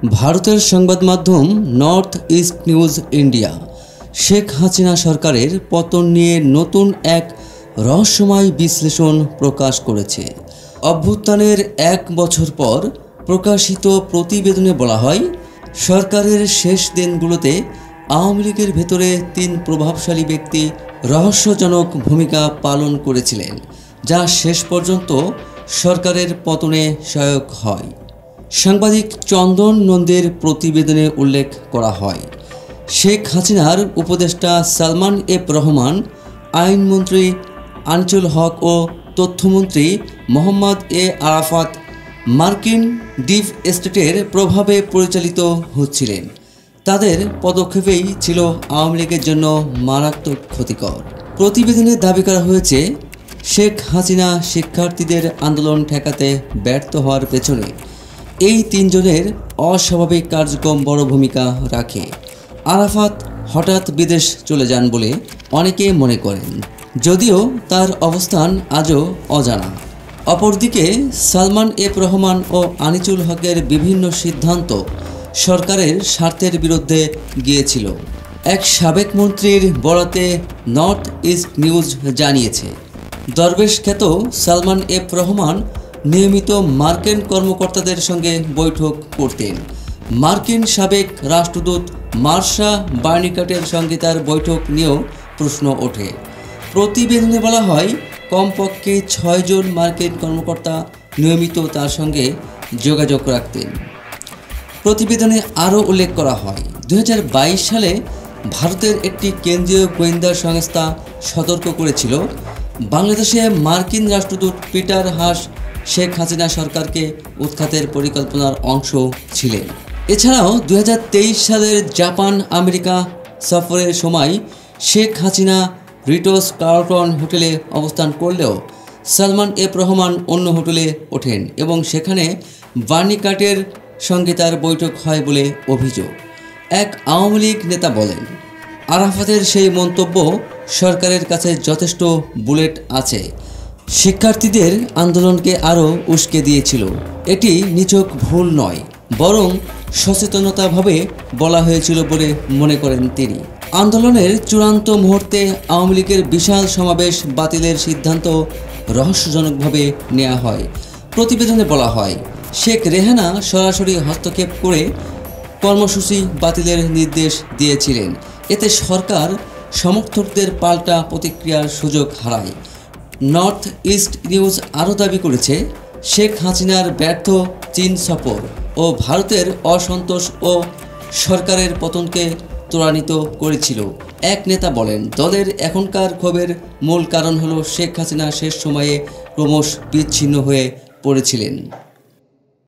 ভারতের সংবাদ মাধ্যম north east news India Sheikh Hasina সরকারের পতন নিয়ে নতুন এক রহস্যময় বিশ্লেষণ প্রকাশ করেছে। অভ্যুত্থানের এক বছর পর প্রকাশিত প্রতিবেদনে বলা হয়, সরকারের শেষ দিনগুলোতে আওয়ামী লীগের ভেতরে ৩ প্রভাবশালী ব্যক্তি রহস্যজনক ভূমিকা পালন করেছিলেন, যা শেষ পর্যন্ত সরকারের পতনে সহায়ক হয়। সাংবাদিক চন্দন নন্দীর প্রতিবেদনে উল্লেখ করা হয়, শেখ হাসিনার উপদেষ্টা সালমান এফ রহমান, আইনমন্ত্রী আনিসুল হক ও তথ্যমন্ত্রী মোহাম্মদ এ আরাফাত মার্কিন ডিপ স্টেটের প্রভাবে পরিচালিত হচ্ছিলেন। তাদের পদক্ষেপেই ছিল আওয়ামী লীগের জন্য মারাত্মক ক্ষতিকর। প্রতিবেদনে দাবি করা হয়েছে, শেখ হাসিনা শিক্ষার্থীদের আন্দোলন ঠেকাতে ব্যর্থ হওয়ার পেছনে এই ৩ জনের অস্বাভাবিক কার্যক্রম বড় ভূমিকা রাখে। আরাফাত হঠাৎ বিদেশ চলে যান বলে অনেকে মনে করেন, যদিও তার অবস্থান আজও অজানা। অপরদিকে সালমান এফ রহমান ও আনিসুল হকের বিভিন্ন সিদ্ধান্ত সরকারের স্বার্থের বিরুদ্ধে গিয়েছিল। এক সাবেক মন্ত্রীর বরাতে নর্থ ইস্ট নিউজ জানিয়েছে, দরবেশ খ্যাত সালমান এফ রহমান নিয়মিত মার্কিন কর্মকর্তাদের সঙ্গে বৈঠক করতেন। মার্কিন সাবেক রাষ্ট্রদূত মার্শা বার্নিকাটের সঙ্গে তার বৈঠক নিয়েও প্রশ্ন ওঠে। প্রতিবেদনে বলা হয়, কমপক্ষে ৬ জন মার্কিন কর্মকর্তা নিয়মিত তার সঙ্গে যোগাযোগ রাখতেন। প্রতিবেদনে আরও উল্লেখ করা হয়, ২০২২ সালে ভারতের একটি কেন্দ্রীয় গোয়েন্দা সংস্থা সতর্ক করেছিল, বাংলাদেশে মার্কিন রাষ্ট্রদূত পিটার হাস শেখ হাসিনা সরকারকে উৎখাতের পরিকল্পনার অংশ ছিলেন। এছাড়াও ২০২৩ সালের জাপান আমেরিকা সফরের সময় শেখ হাসিনা রিটস কার্লটন হোটেলে অবস্থান করলেও সালমান এফ রহমান অন্য হোটেলে ওঠেন এবং সেখানে বার্নিকাটের সঙ্গে তার বৈঠক হয় বলে অভিযোগ। এক আওয়ামী লীগ নেতা বলেন, আরাফাতের সেই মন্তব্য সরকারের কাছে যথেষ্ট বুলেট আছে, শিক্ষার্থীদের আন্দোলনকে আরও উস্কে দিয়েছিল। এটি নিছক ভুল নয়, বরং সচেতনতাভাবে বলা হয়েছিল বলে মনে করেন তিনি। আন্দোলনের চূড়ান্ত মুহূর্তে আওয়ামী লীগের বিশাল সমাবেশ বাতিলের সিদ্ধান্ত রহস্যজনকভাবে নেওয়া হয়। প্রতিবেদনে বলা হয়, শেখ রেহানা সরাসরি হস্তক্ষেপ করে কর্মসূচি বাতিলের নির্দেশ দিয়েছিলেন। এতে সরকার সমর্থকদের পাল্টা প্রতিক্রিয়ার সুযোগ হারায়। নর্থ ইস্ট নিউজ আরও দাবি করেছে, শেখ হাসিনার ব্যর্থ চীন সফর ও ভারতের অসন্তোষ ও সরকারের পতনকে ত্বরান্বিত করেছিল। এক নেতা বলেন, দলের এখনকার ক্ষোভের মূল কারণ হলো শেখ হাসিনা শেষ সময়ে ক্রমশ বিচ্ছিন্ন হয়ে পড়েছিলেন।